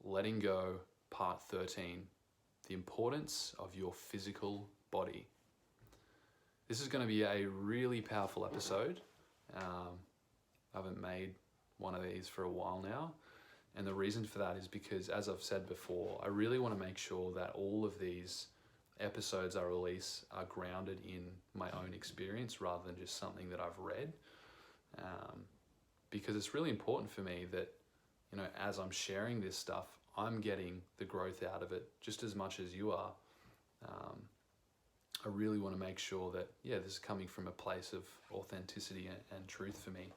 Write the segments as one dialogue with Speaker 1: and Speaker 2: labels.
Speaker 1: Letting Go, Part 13, The Importance of Your Physical Body. This is going to be a really powerful episode. I haven't made one of these for a while now. And the reason for that is because, as I've said before, I really want to make sure that all of these episodes I release are grounded in my own experience rather than just something that I've read. Because it's really important for me that, as I'm sharing this stuff, I'm getting the growth out of it just as much as you are. I really want to make sure that, this is coming from a place of authenticity and truth for me.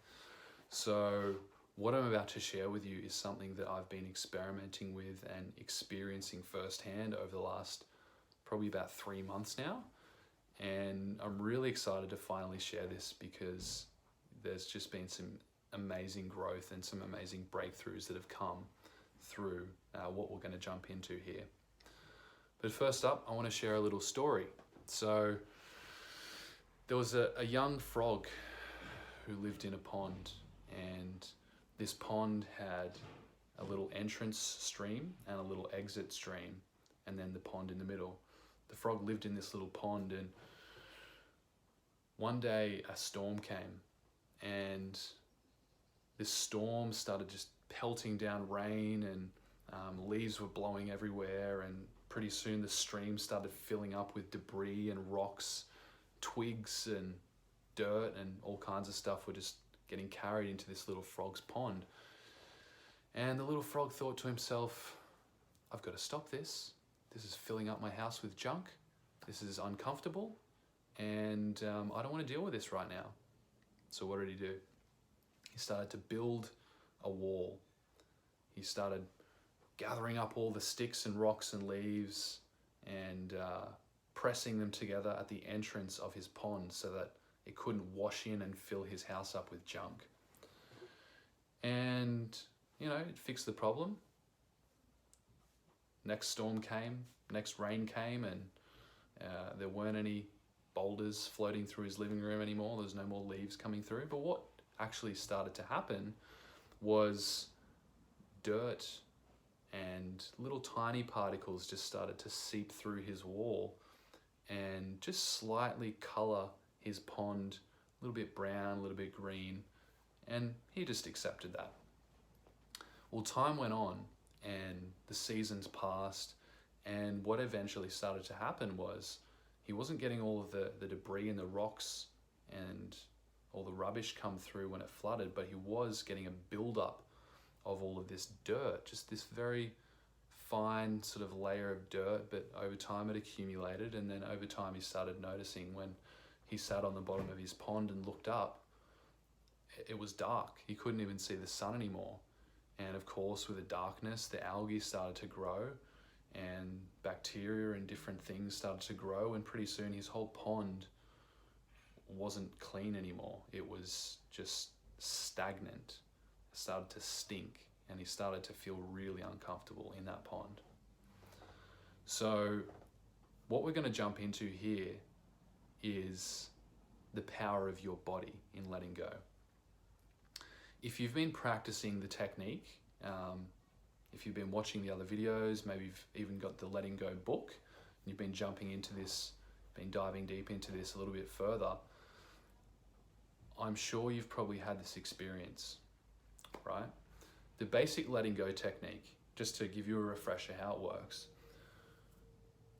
Speaker 1: So what I'm about to share with you is something that I've been experimenting with and experiencing firsthand over the last probably about 3 months now. And I'm really excited to finally share this because there's just been some amazing growth and some amazing breakthroughs that have come through what we're going to jump into here. But first up, I want to share a little story. So there was a young frog who lived in a pond, and this pond had a little entrance stream and a little exit stream, and then the pond in the middle. The frog lived in this little pond, and one day a storm came, and this storm started just pelting down rain, and leaves were blowing everywhere, and pretty soon the stream started filling up with debris and rocks, twigs and dirt, and all kinds of stuff were just getting carried into this little frog's pond. And the little frog thought to himself, I've got to stop this. This is filling up my house with junk. This is uncomfortable, and I don't want to deal with this right now. So what did he do? He started to build a wall. He started gathering up all the sticks and rocks and leaves and pressing them together at the entrance of his pond so that it couldn't wash in and fill his house up with junk. And, it fixed the problem. Next storm came, next rain came, and there weren't any boulders floating through his living room anymore. There was no more leaves coming through. But what actually started to happen was dirt and little tiny particles just started to seep through his wall and just slightly color his pond a little bit brown, a little bit green, and he just accepted that. Well, time went on and the seasons passed, and what eventually started to happen was he wasn't getting all of the debris and the rocks and all the rubbish come through when it flooded, but he was getting a buildup of all of this dirt, just this very fine sort of layer of dirt, but over time it accumulated, and then over time he started noticing when he sat on the bottom of his pond and looked up, it was dark. He couldn't even see the sun anymore. And of course, with the darkness, the algae started to grow and bacteria and different things started to grow, and pretty soon his whole pond wasn't clean anymore. It was just stagnant. It started to stink, and he started to feel really uncomfortable in that pond. So what we're going to jump into here is the power of your body in letting go. If you've been practicing the technique, if you've been watching the other videos, maybe you've even got the Letting Go book, and you've been jumping into this, been diving deep into this a little bit further, I'm sure you've probably had this experience, right? The basic letting go technique, just to give you a refresher how it works,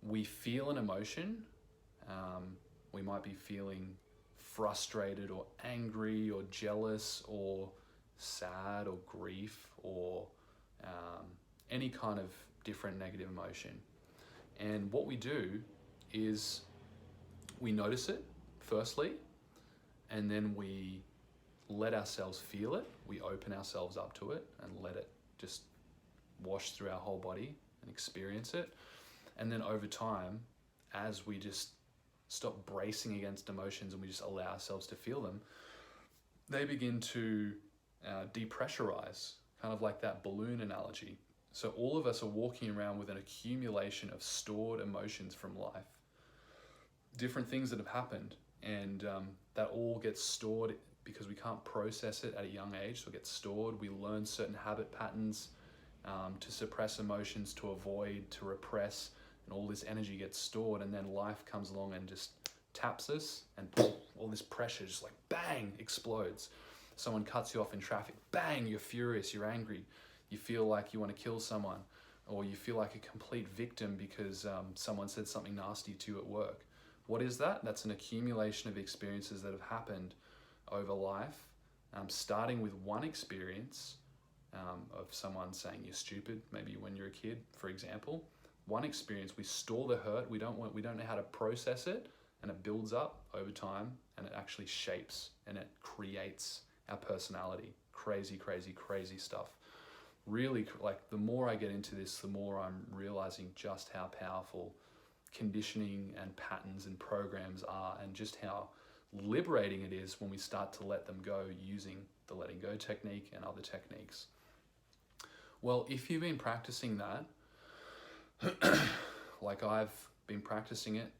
Speaker 1: we feel an emotion. We might be feeling frustrated or angry or jealous or sad or grief or any kind of different negative emotion. And what we do is we notice it firstly, and then we let ourselves feel it. We open ourselves up to it and let it just wash through our whole body and experience it. And then over time, as we just stop bracing against emotions and we just allow ourselves to feel them, they begin to depressurize, kind of like that balloon analogy. So all of us are walking around with an accumulation of stored emotions from life, different things that have happened, and that all gets stored because we can't process it at a young age. So it gets stored. We learn certain habit patterns to suppress emotions, to avoid, to repress, and all this energy gets stored, and then life comes along and just taps us, and all this pressure just like bang explodes. Someone cuts you off in traffic, bang, you're furious, you're angry, you feel like you want to kill someone, or you feel like a complete victim because someone said something nasty to you at work. What is that? That's an accumulation of experiences that have happened over life, starting with one experience of someone saying you're stupid, maybe when you're a kid, for example. One experience, we store the hurt, we don't know how to process it, and it builds up over time, and it actually shapes and it creates our personality. Crazy, crazy, crazy stuff. Really, like, the more I get into this, the more I'm realizing just how powerful conditioning and patterns and programs are, and just how liberating it is when we start to let them go using the letting go technique and other techniques. Well, if you've been practicing that, like I've been practicing it,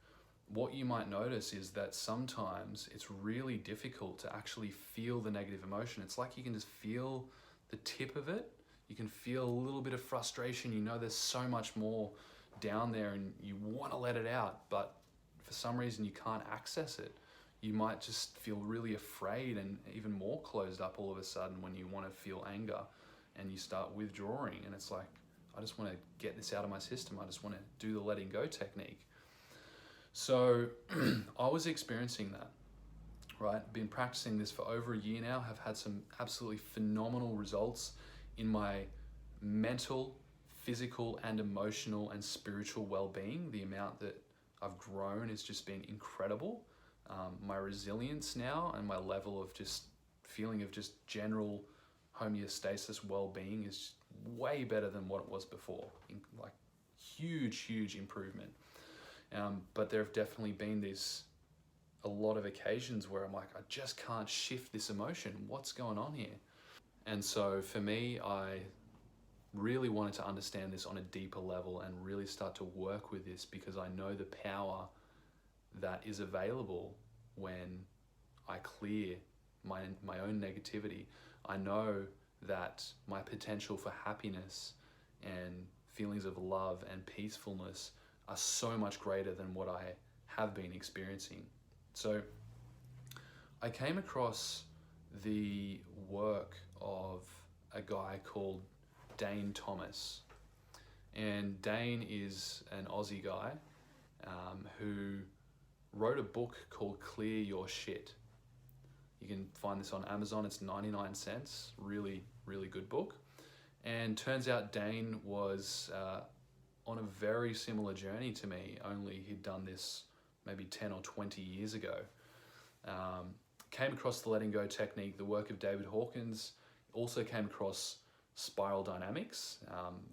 Speaker 1: what you might notice is that sometimes it's really difficult to actually feel the negative emotion. It's like you can just feel the tip of it. You can feel a little bit of frustration. You know there's so much more down there and you want to let it out, but for some reason you can't access it. You might just feel really afraid and even more closed up all of a sudden when you want to feel anger, and you start withdrawing, and it's like, I just want to get this out of my system. I just want to do the letting go technique. So I was experiencing that, right? Been practicing this for over a year now, have had some absolutely phenomenal results in my mental, physical, and emotional and spiritual well-being. The amount that I've grown has just been incredible. My resilience now and my level of just feeling of just general homeostasis well-being is way better than what it was before. Like huge improvement. But there have definitely been a lot of occasions where I'm like, I just can't shift this emotion. What's going on here? And so for me, I really wanted to understand this on a deeper level and really start to work with this, because I know the power that is available when I clear my own negativity. I know that my potential for happiness and feelings of love and peacefulness are so much greater than what I have been experiencing. So I came across the work of a guy called Dane Thomas. And Dane is an Aussie guy who wrote a book called Clear Your Shit. You can find this on Amazon. It's 99 cents. Really, really good book. And turns out Dane was on a very similar journey to me, only he'd done this maybe 10 or 20 years ago. Came across the letting go technique, the work of David Hawkins. Also came across spiral dynamics,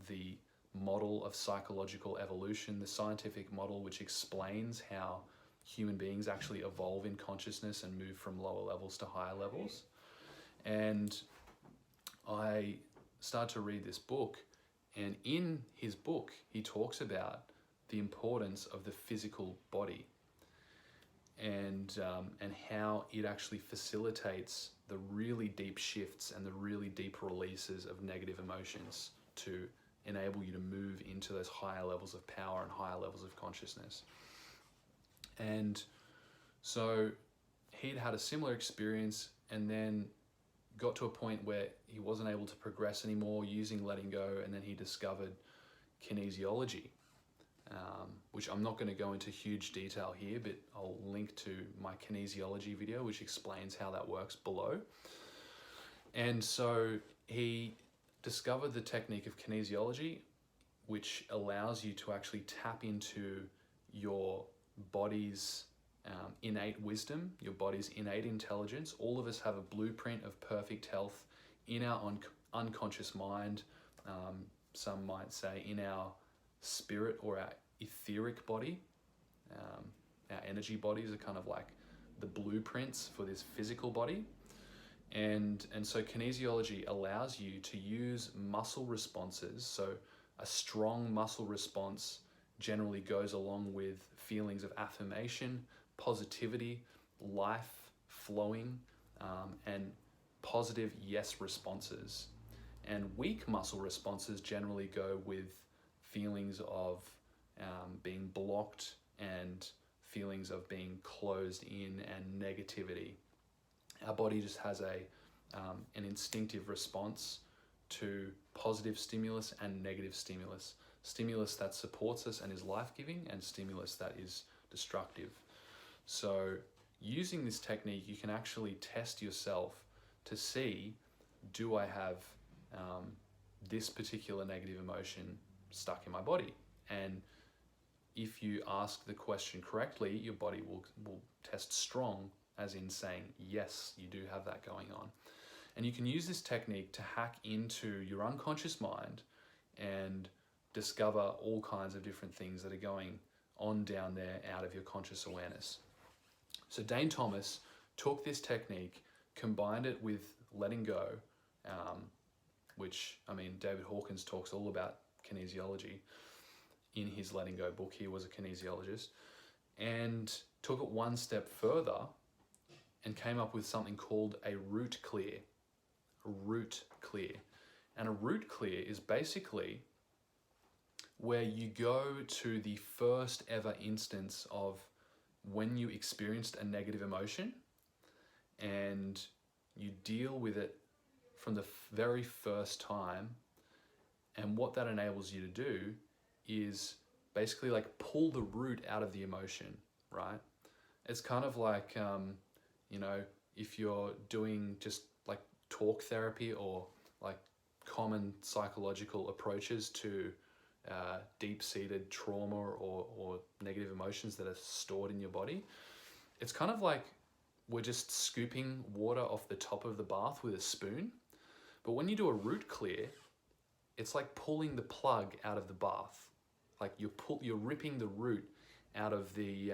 Speaker 1: the model of psychological evolution, the scientific model which explains how human beings actually evolve in consciousness and move from lower levels to higher levels. And I started to read this book, and in his book he talks about the importance of the physical body and how it actually facilitates the really deep shifts and the really deep releases of negative emotions to enable you to move into those higher levels of power and higher levels of consciousness. And so he'd had a similar experience, and then got to a point where he wasn't able to progress anymore using letting go, and then he discovered kinesiology, which I'm not going to go into huge detail here, but I'll link to my kinesiology video which explains how that works below. And so he discovered the technique of kinesiology, which allows you to actually tap into your body's innate wisdom, your body's innate intelligence. All of us have a blueprint of perfect health in our unconscious mind. Some might say in our spirit or our etheric body. Our energy bodies are kind of like the blueprints for this physical body. And so kinesiology allows you to use muscle responses. So a strong muscle response generally goes along with feelings of affirmation, positivity, life flowing, and positive yes responses. And weak muscle responses generally go with feelings of being blocked and feelings of being closed in and negativity. Our body just has an instinctive response to positive stimulus and negative stimulus. Stimulus that supports us and is life-giving, and stimulus that is destructive. So using this technique, you can actually test yourself to see, do I have this particular negative emotion stuck in my body? And if you ask the question correctly, your body will test strong, as in saying, yes, you do have that going on. And you can use this technique to hack into your unconscious mind and discover all kinds of different things that are going on down there out of your conscious awareness. So Dane Thomas took this technique, combined it with letting go, which, I mean, David Hawkins talks all about kinesiology in his Letting Go book. He was a kinesiologist, and took it one step further and came up with something called a root clear. A root clear. And a root clear is basically where you go to the first ever instance of when you experienced a negative emotion, and you deal with it from the very first time. And what that enables you to do is basically like pull the root out of the emotion, right? It's kind of like, if you're doing just like talk therapy or like common psychological approaches to deep-seated trauma or negative emotions that are stored in your body. It's kind of like we're just scooping water off the top of the bath with a spoon. But when you do a root clear, it's like pulling the plug out of the bath. Like you're ripping the root out of the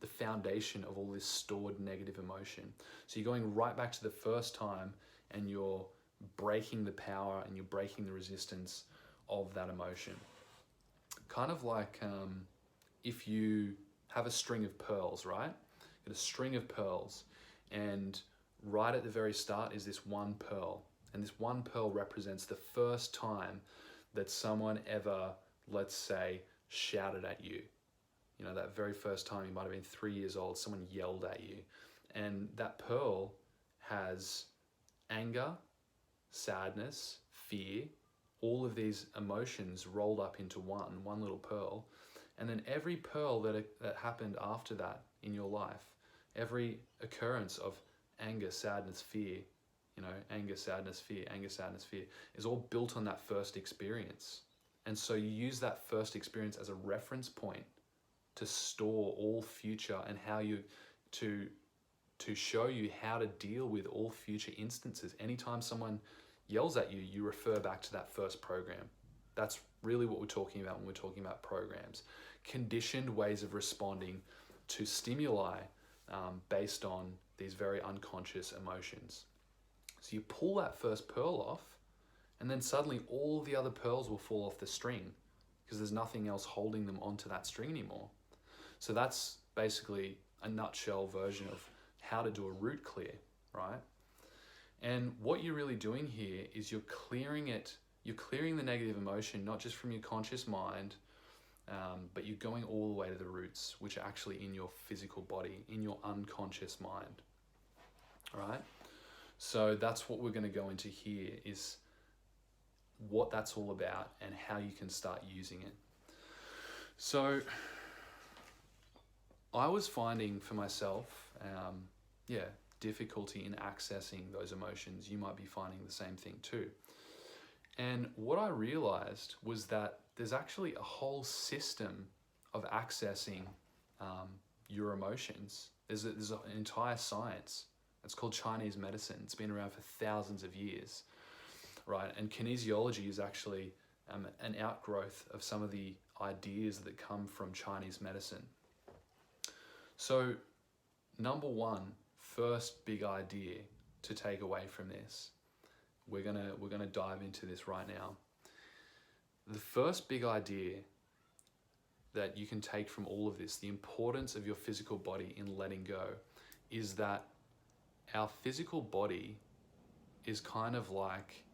Speaker 1: foundation of all this stored negative emotion. So you're going right back to the first time, and you're breaking the power and you're breaking the resistance of that emotion. Kind of like if you have a string of pearls, right? You get a string of pearls, and right at the very start is this one pearl. And this one pearl represents the first time that someone ever, let's say, shouted at you. You know, that very first time, you might have been 3 years old, someone yelled at you. And that pearl has anger, sadness, fear, all of these emotions rolled up into one little pearl. And then every pearl that happened after that in your life, every occurrence of anger, sadness, fear, anger, sadness, fear, anger, sadness, fear, is all built on that first experience. And so you use that first experience as a reference point to store all future, and how to show you how to deal with all future instances. Anytime someone yells at you, you refer back to that first program. That's really what we're talking about when we're talking about programs. Conditioned ways of responding to stimuli based on these very unconscious emotions. So you pull that first pearl off, and then suddenly all the other pearls will fall off the string because there's nothing else holding them onto that string anymore. So that's basically a nutshell version of how to do a root clear, right? And what you're really doing here is you're clearing the negative emotion, not just from your conscious mind, but you're going all the way to the roots, which are actually in your physical body, in your unconscious mind, right? So that's what we're going to go into here, is what that's all about and how you can start using it. So I was finding for myself, difficulty in accessing those emotions. You might be finding the same thing too. And what I realized was that there's actually a whole system of accessing your emotions. There's an entire science. It's called Chinese medicine. It's been around for thousands of years, right? And kinesiology is actually an outgrowth of some of the ideas that come from Chinese medicine. So, number one, first big idea to take away from this. We're gonna dive into this right now. The first big idea that you can take from all of this, the importance of your physical body in letting go, is that our physical body is kind of like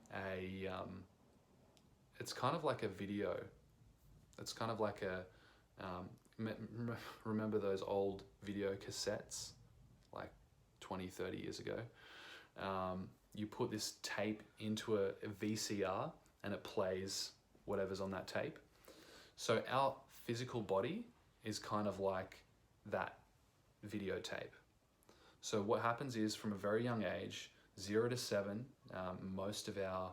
Speaker 1: it's kind of like a video. It's kind of like a, remember those old video cassettes, like 20, 30 years ago? You put this tape into a VCR and it plays whatever's on that tape. So our physical body is kind of like that videotape. So what happens is, from a very young age, 0 to 7, most of our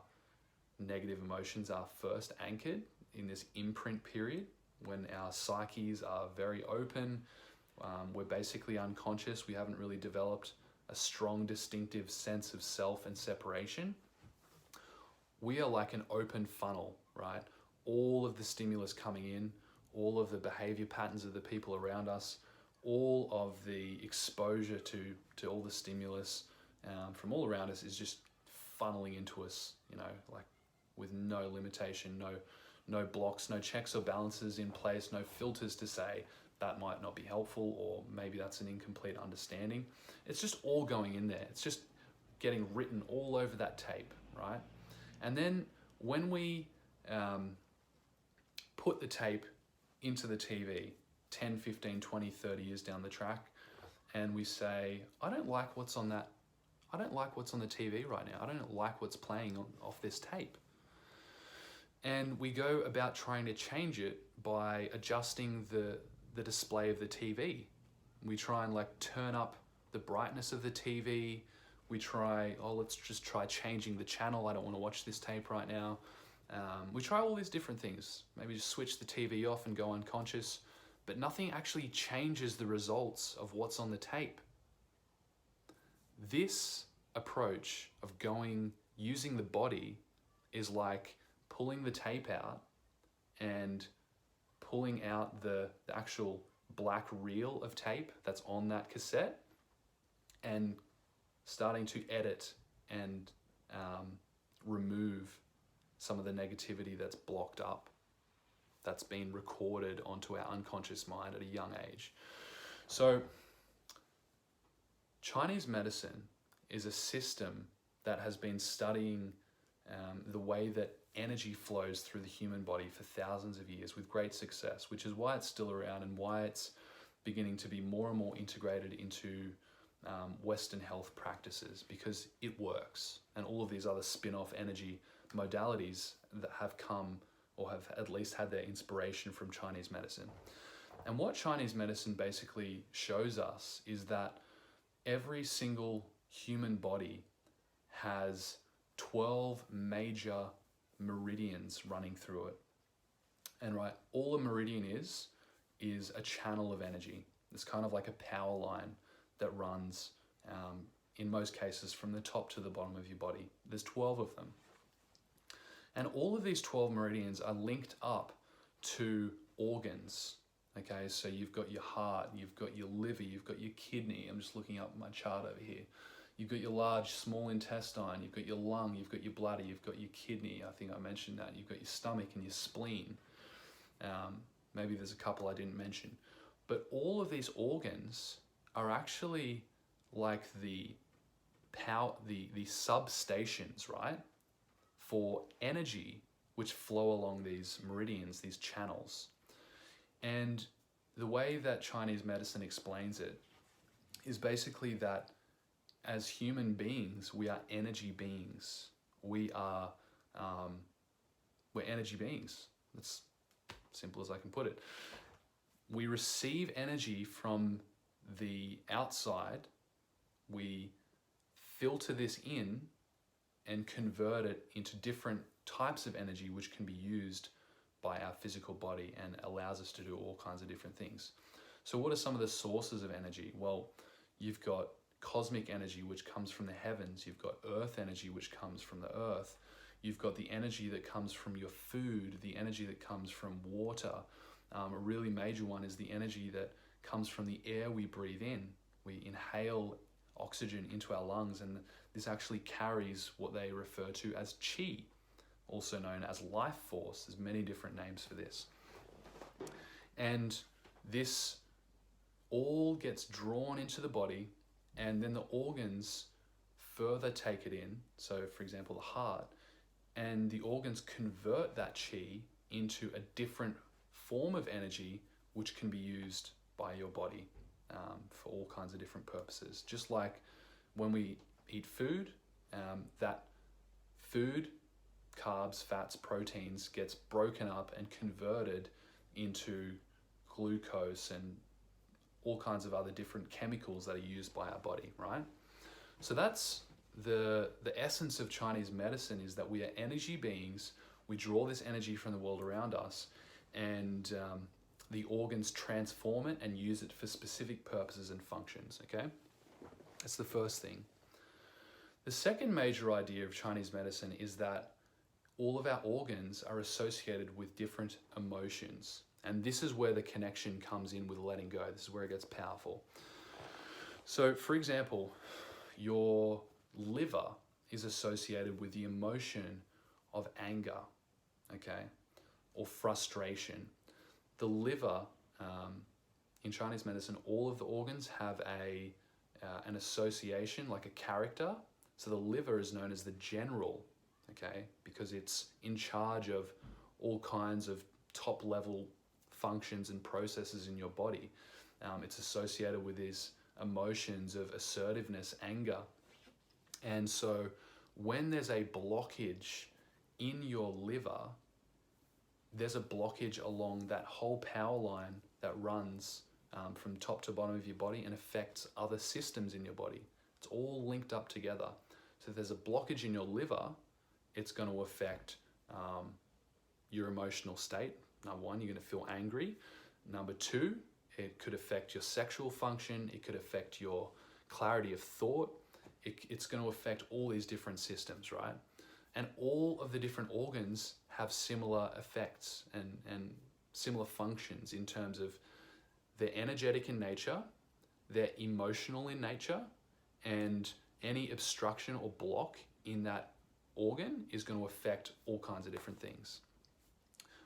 Speaker 1: negative emotions are first anchored in this imprint period when our psyches are very open. We're basically unconscious. We haven't really developed a strong, distinctive sense of self and separation. We are like an open funnel, right? All of the stimulus coming in, all of the behavior patterns of the people around us, all of the exposure to all the stimulus from all around us is just funneling into us, like with no limitation, no blocks, no checks or balances in place, no filters to say that might not be helpful, or maybe that's an incomplete understanding. It's just all going in there. It's just getting written all over that tape, right? And then when we put the tape into the TV 10, 15, 20, 30 years down the track, and we say, I don't like what's on the TV right now. I don't like what's playing off this tape. And we go about trying to change it by adjusting the display of the TV. We try and turn up the brightness of the TV. We try, let's just try changing the channel. I don't want to watch this tape right now. We try all these different things. Maybe just switch the TV off and go unconscious, but nothing actually changes the results of what's on the tape. This approach of using the body is like pulling the tape out and pulling out the actual black reel of tape that's on that cassette and starting to edit and remove some of the negativity that's blocked up, that's been recorded onto our unconscious mind at a young age. So Chinese medicine is a system that has been studying the way that energy flows through the human body for thousands of years with great success, which is why it's still around and why it's beginning to be more and more integrated into Western health practices, because it works. And all of these other spin-off energy modalities that have come, or have at least had their inspiration from Chinese medicine. And what Chinese medicine basically shows us is that every single human body has 12 major meridians running through it. And right, all a meridian is a channel of energy. It's kind of like a power line that runs, in most cases, from the top to the bottom of your body. There's 12 of them. And all of these 12 meridians are linked up to organs. Okay, so you've got your heart, you've got your liver, you've got your kidney. I'm just looking up my chart over here. You've got your large, small intestine, you've got your lung, you've got your bladder, you've got your kidney. I think I mentioned that. You've got your stomach and your spleen. Maybe there's a couple I didn't mention. But all of these organs are actually like the substations, right, for energy which flow along these meridians, these channels. And the way that Chinese medicine explains it is basically that as human beings, we are energy beings. We're energy beings. That's simple as I can put it. We receive energy from the outside. We filter this in and convert it into different types of energy which can be used by our physical body and allows us to do all kinds of different things. So what are some of the sources of energy? Well, you've got cosmic energy, which comes from the heavens. You've got earth energy, which comes from the earth. You've got the energy that comes from your food, the energy that comes from water. A really major one is the energy that comes from the air we breathe in. We inhale oxygen into our lungs, and this actually carries what they refer to as qi, also known as life force. There's many different names for this. And this all gets drawn into the body, and then the organs further take it in, so for example the heart, and the organs convert that chi into a different form of energy which can be used by your body for all kinds of different purposes. Just like when we eat food, that food, carbs, fats, proteins gets broken up and converted into glucose and all kinds of other different chemicals that are used by our body, right? So that's the essence of Chinese medicine, is that we are energy beings. We draw this energy from the world around us, and the organs transform it and use it for specific purposes and functions, okay? That's the first thing. The second major idea of Chinese medicine is that all of our organs are associated with different emotions. And this is where the connection comes in with letting go. This is where it gets powerful. So, for example, your liver is associated with the emotion of anger, okay, or frustration. The liver, in Chinese medicine, all of the organs have an association, like a character. So the liver is known as the general, okay, because it's in charge of all kinds of top level functions and processes in your body. It's associated with these emotions of assertiveness, anger. And so when there's a blockage in your liver, there's a blockage along that whole power line that runs from top to bottom of your body and affects other systems in your body. It's all linked up together. So if there's a blockage in your liver, it's going to affect your emotional state. Number one, you're going to feel angry. Number two, it could affect your sexual function. It could affect your clarity of thought. It's going to affect all these different systems, right? And all of the different organs have similar effects and similar functions in terms of they're energetic in nature, they're emotional in nature, and any obstruction or block in that organ is going to affect all kinds of different things.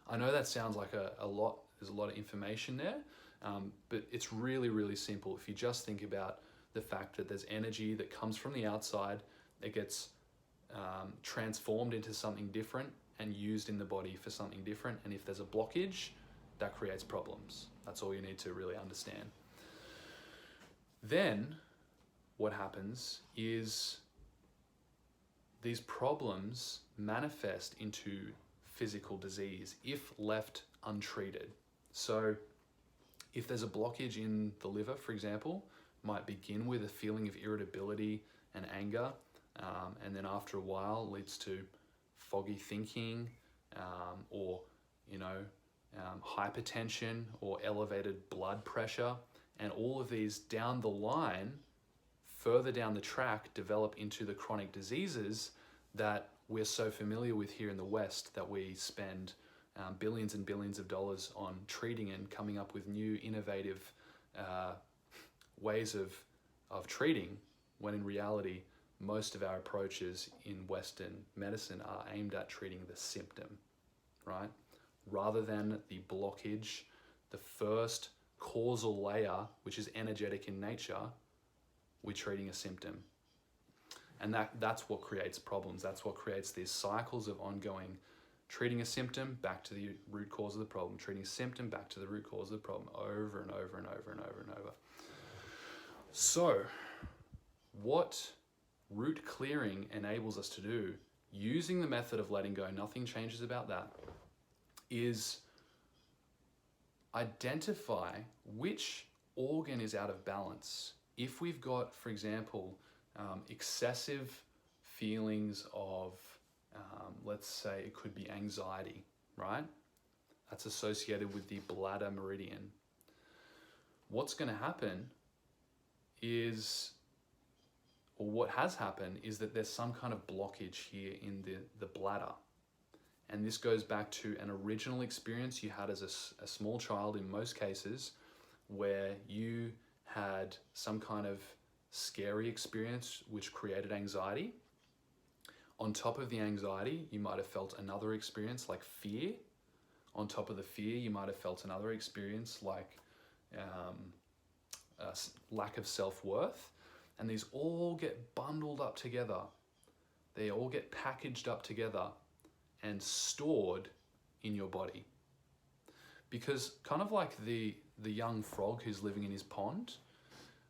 Speaker 1: I know that sounds like a lot, there's a lot of information there, but it's really, really simple. If you just think about the fact that there's energy that comes from the outside, it gets transformed into something different and used in the body for something different. And if there's a blockage, that creates problems. That's all you need to really understand. Then what happens is these problems manifest into physical disease if left untreated. So if there's a blockage in the liver, for example, might begin with a feeling of irritability and anger, and then after a while leads to foggy thinking, or hypertension or elevated blood pressure, and all of these down the line, further down the track, develop into the chronic diseases that we're so familiar with here in the West, that we spend billions and billions of dollars on treating and coming up with new innovative ways of treating, when in reality most of our approaches in Western medicine are aimed at treating the symptom, right? Rather than the blockage, the first causal layer, which is energetic in nature, we're treating a symptom. And that's what creates problems. That's what creates these cycles of ongoing treating a symptom back to the root cause of the problem, treating a symptom back to the root cause of the problem, over and over and over and over and over. So, what root clearing enables us to do, using the method of letting go, nothing changes about that, is identify which organ is out of balance. If we've got, for example, excessive feelings of, let's say it could be anxiety, right? That's associated with the bladder meridian. What's going to happen is, or what has happened, is that there's some kind of blockage here in the bladder. And this goes back to an original experience you had as a small child, in most cases, where you had some kind of scary experience which created anxiety. On top of the anxiety, you might have felt another experience like fear. On top of the fear, you might have felt another experience like lack of self-worth. And these all get bundled up together. They all get packaged up together and stored in your body. Because kind of like the young frog who's living in his pond,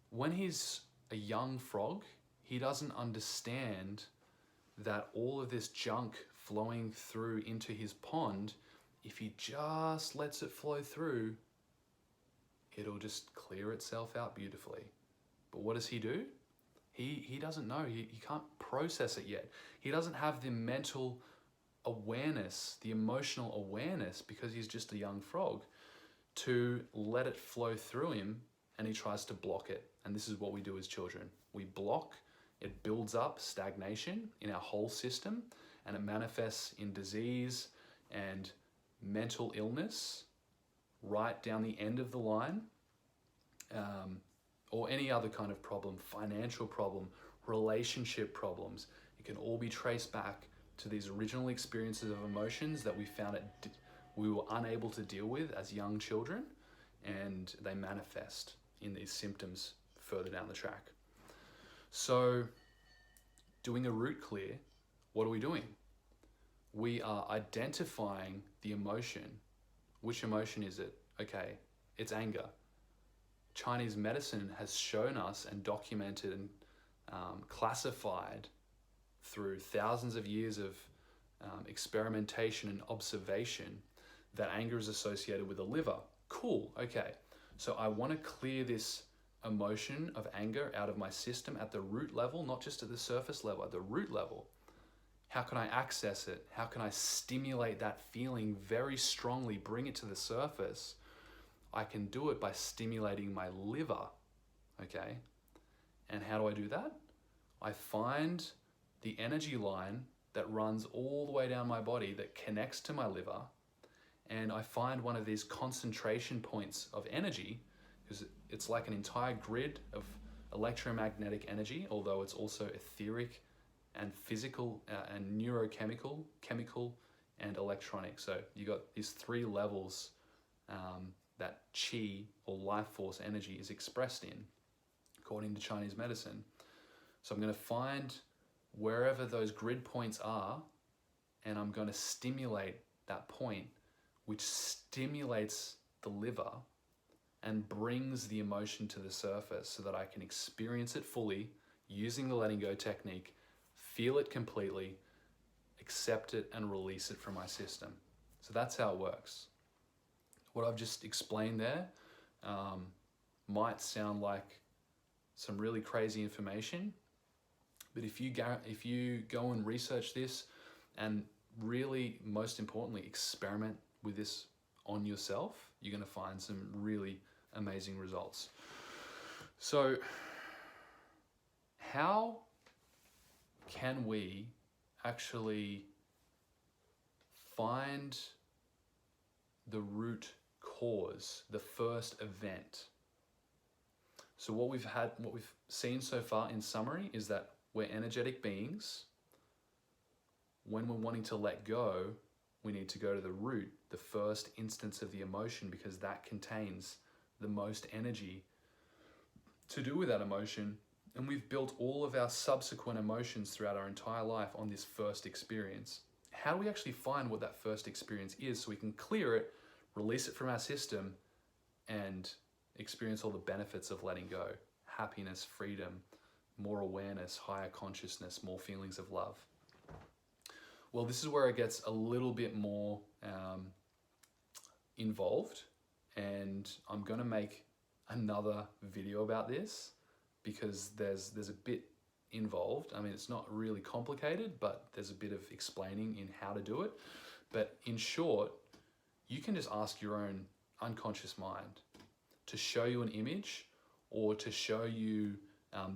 Speaker 1: when he's a young frog, he doesn't understand that all of this junk flowing through into his pond, if he just lets it flow through, it'll just clear itself out beautifully. But what does he do? He doesn't know. He can't process it yet. He doesn't have the mental awareness, the emotional awareness, because he's just a young frog, to let it flow through him, and he tries to block it. And this is what we do as children. We block, it builds up stagnation in our whole system, and it manifests in disease and mental illness right down the end of the line, or any other kind of problem, financial problem, relationship problems. It can all be traced back to these original experiences of emotions that we were unable to deal with as young children, and they manifest in these symptoms further down the track. So doing a root clear, what are we doing? We are identifying the emotion. Which emotion is it? Okay, it's anger. Chinese medicine has shown us and documented and classified through thousands of years of experimentation and observation that anger is associated with the liver. Cool, okay. So I want to clear this emotion of anger out of my system at the root level, not just at the surface level, at the root level. How can I access it? How can I stimulate that feeling very strongly, bring it to the surface? I can do it by stimulating my liver, okay? And how do I do that? I find the energy line that runs all the way down my body that connects to my liver, and I find one of these concentration points of energy, because it's like an entire grid of electromagnetic energy, although it's also etheric and physical and neurochemical, chemical and electronic. So you got these three levels that qi or life force energy is expressed in, according to Chinese medicine. So I'm going to find wherever those grid points are, and I'm going to stimulate that point, which stimulates the liver and brings the emotion to the surface so that I can experience it fully using the letting go technique, feel it completely, accept it, and release it from my system. So that's how it works. What I've just explained there might sound like some really crazy information, but if you go and research this and really, most importantly, experiment with this on yourself, you're going to find some really amazing results. So how can we actually find the root cause, the first event? So what we've seen so far in summary is that we're energetic beings. When we're wanting to let go, we need to go to the root, the first instance of the emotion, because that contains the most energy to do with that emotion. And we've built all of our subsequent emotions throughout our entire life on this first experience. How do we actually find what that first experience is so we can clear it, release it from our system, and experience all the benefits of letting go? Happiness, freedom, more awareness, higher consciousness, more feelings of love. Well, this is where it gets a little bit more involved, and I'm going to make another video about this because there's a bit involved. I mean, it's not really complicated, but there's a bit of explaining in how to do it. But in short, you can just ask your own unconscious mind to show you an image or to show you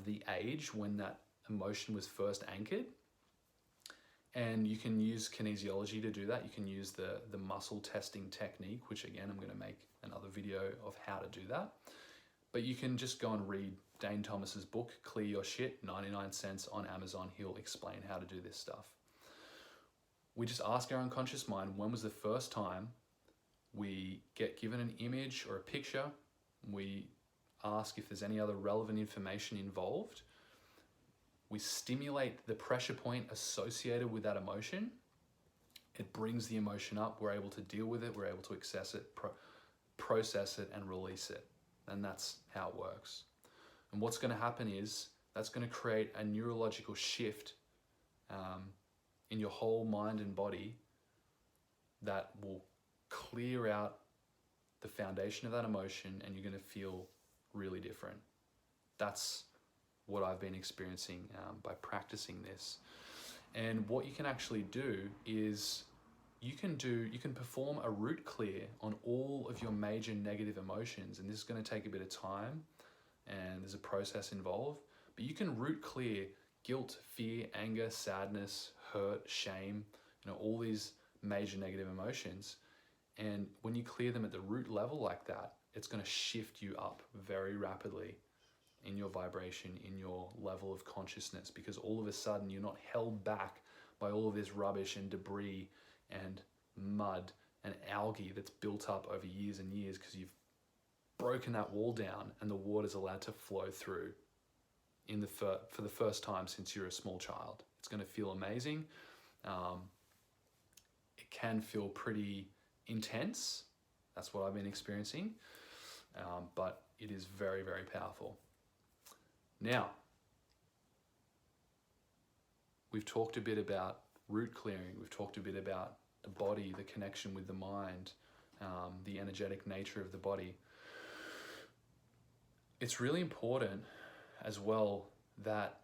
Speaker 1: the age when that emotion was first anchored. And you can use kinesiology to do that. You can use the muscle testing technique, which again, I'm going to make another video of how to do that. But you can just go and read Dane Thomas's book, Clear Your Shit, 99 cents on Amazon. He'll explain how to do this stuff. We just ask our unconscious mind, when was the first time we get given an image or a picture? We ask if there's any other relevant information involved. we stimulate the pressure point associated with that emotion. It brings the emotion up. We're able to deal with it. We're able to access it, process it, and release it. And that's how it works. And what's going to happen is that's going to create a neurological shift in your whole mind and body that will clear out the foundation of that emotion, and you're going to feel really different. That's what I've been experiencing by practicing this. And what you can actually do is you can perform a root clear on all of your major negative emotions, and this is going to take a bit of time and there's a process involved, but you can root clear guilt, fear, anger, sadness, hurt, shame, all these major negative emotions. And when you clear them at the root level like that, it's going to shift you up very rapidly in your vibration, in your level of consciousness, because all of a sudden you're not held back by all of this rubbish and debris and mud and algae that's built up over years and years, because you've broken that wall down and the water's allowed to flow through for the first time since you're a small child. It's going to feel amazing. It can feel pretty intense. That's what I've been experiencing. But it is very, very powerful. Now, we've talked a bit about root clearing. We've talked a bit about the body, the connection with the mind, the energetic nature of the body. It's really important as well that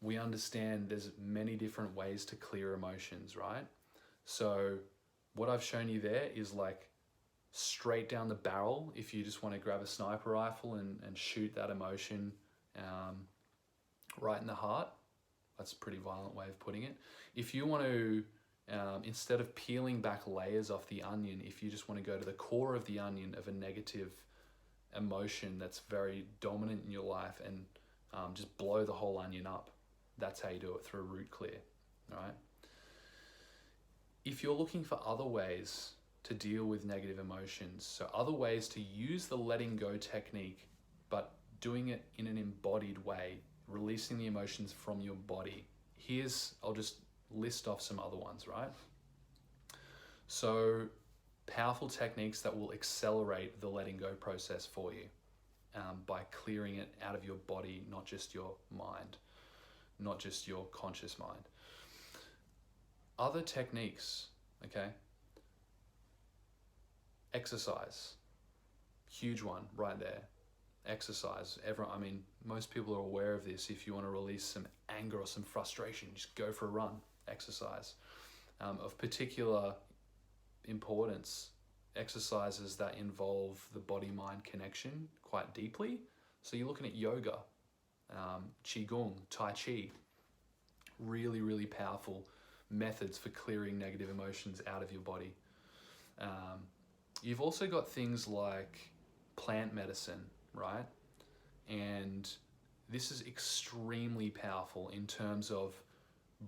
Speaker 1: we understand there's many different ways to clear emotions, right? So what I've shown you there is like straight down the barrel. If you just want to grab a sniper rifle and shoot that emotion right in the heart, that's a pretty violent way of putting it. If you want to, instead of peeling back layers off the onion, if you just want to go to the core of the onion of a negative emotion that's very dominant in your life and just blow the whole onion up, that's how you do it, through a root clear, right? If you're looking for other ways to deal with negative emotions, so other ways to use the letting go technique, but doing it in an embodied way, releasing the emotions from your body, I'll just list off some other ones, right? So powerful techniques that will accelerate the letting go process for you by clearing it out of your body, not just your mind, not just your conscious mind. Other techniques, okay? Exercise, huge one right there. Exercise. Most people are aware of this. If you want to release some anger or some frustration, just go for a run. Exercise. Of particular importance, exercises that involve the body-mind connection quite deeply. So you're looking at yoga, qigong, tai chi, really, really powerful methods for clearing negative emotions out of your body. You've also got things like plant medicine, right? And this is extremely powerful in terms of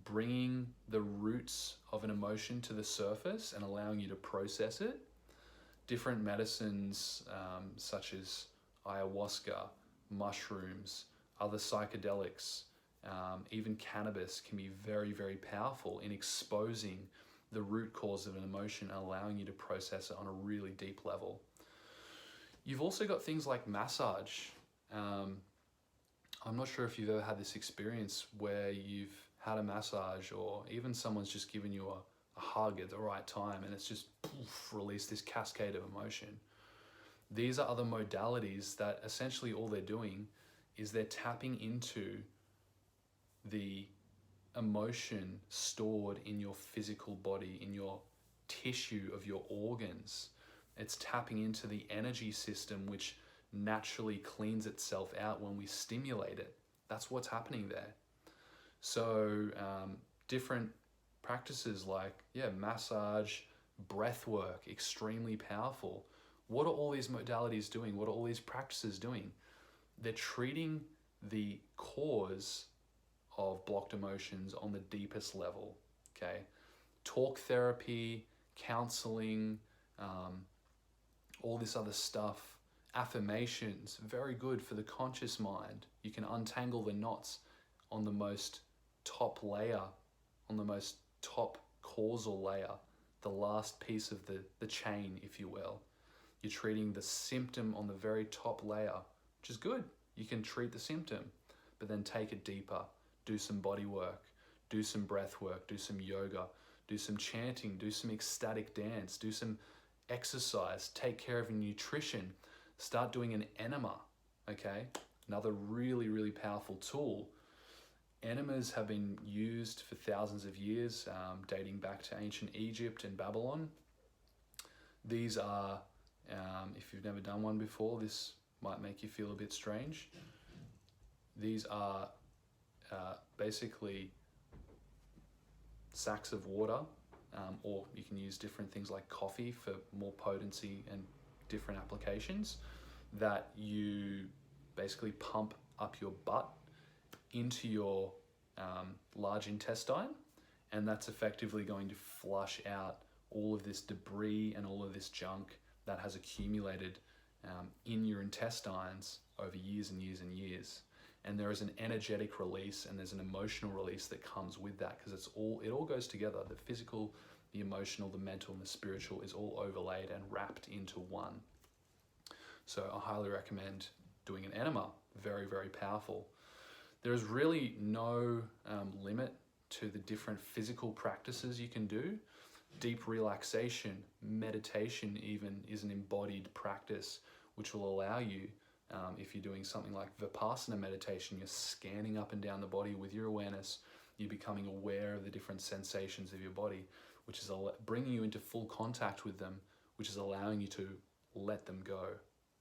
Speaker 1: bringing the roots of an emotion to the surface and allowing you to process it. Different medicines such as ayahuasca, mushrooms, other psychedelics, even cannabis can be very, very powerful in exposing the root cause of an emotion and allowing you to process it on a really deep level. You've also got things like massage. I'm not sure if you've ever had this experience where you've had a massage, or even someone's just given you a hug at the right time and it's just released this cascade of emotion. These are other modalities that essentially all they're doing is they're tapping into the emotion stored in your physical body, in your tissue of your organs. It's tapping into the energy system, which naturally cleans itself out when we stimulate it. That's what's happening there. So different practices like massage, breath work, extremely powerful. What are all these modalities doing? What are all these practices doing? They're treating the cause of blocked emotions on the deepest level, okay? Talk therapy, counseling, all this other stuff. Affirmations, very good for the conscious mind. You can untangle the knots on the most top layer, on the most top causal layer, the last piece of the chain, if you will. You're treating the symptom on the very top layer, which is good. You can treat the symptom, but then take it deeper. Do some body work, do some breath work, do some yoga, do some chanting, do some ecstatic dance, do some exercise, take care of your nutrition, start doing an enema, okay? Another really, really powerful tool. Enemas have been used for thousands of years, dating back to ancient Egypt and Babylon. These are, if you've never done one before, this might make you feel a bit strange. These are basically sacks of water, or you can use different things like coffee for more potency and different applications, that you basically pump up your butt into your large intestine, and that's effectively going to flush out all of this debris and all of this junk that has accumulated in your intestines over years and years and years. And there is an energetic release and there's an emotional release that comes with that, because it all goes together. The physical, the emotional, the mental, and the spiritual is all overlaid and wrapped into one. So I highly recommend doing an enema. Very, very powerful. There is really no limit to the different physical practices you can do. Deep relaxation, meditation even, is an embodied practice which will allow you, if you're doing something like Vipassana meditation, you're scanning up and down the body with your awareness, you're becoming aware of the different sensations of your body, which is bringing you into full contact with them, which is allowing you to let them go.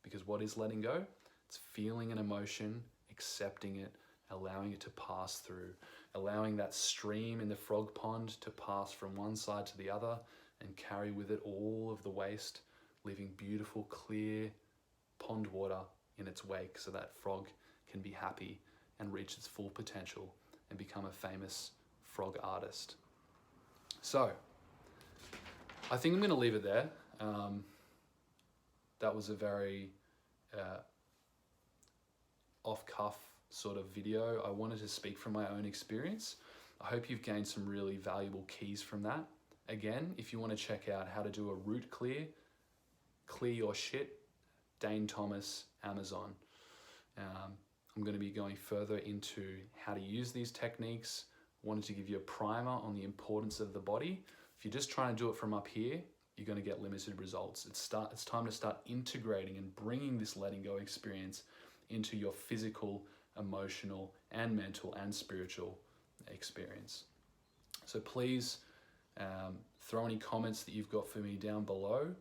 Speaker 1: Because what is letting go? It's feeling an emotion, accepting it, allowing it to pass through, allowing that stream in the frog pond to pass from one side to the other and carry with it all of the waste, leaving beautiful, clear pond water in its wake so that frog can be happy and reach its full potential and become a famous frog artist. So, I think I'm going to leave it there. That was a very off-cuff sort of video. I wanted to speak from my own experience. I hope you've gained some really valuable keys from that. Again, if you want to check out how to do a root clear your shit, Dane Thomas, Amazon. I'm going to be going further into how to use these techniques. Wanted to give you a primer on the importance of the body. If you're just trying to do it from up here, you're going to get limited results. It's time to start integrating and bringing this letting go experience into your physical, emotional, and mental and spiritual experience. So please throw any comments that you've got for me down below,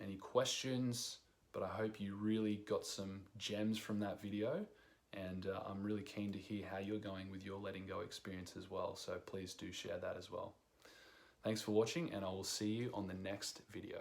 Speaker 1: any questions, but I hope you really got some gems from that video, and I'm really keen to hear how you're going with your letting go experience as well. So please do share that as well. Thanks for watching, and I will see you on the next video.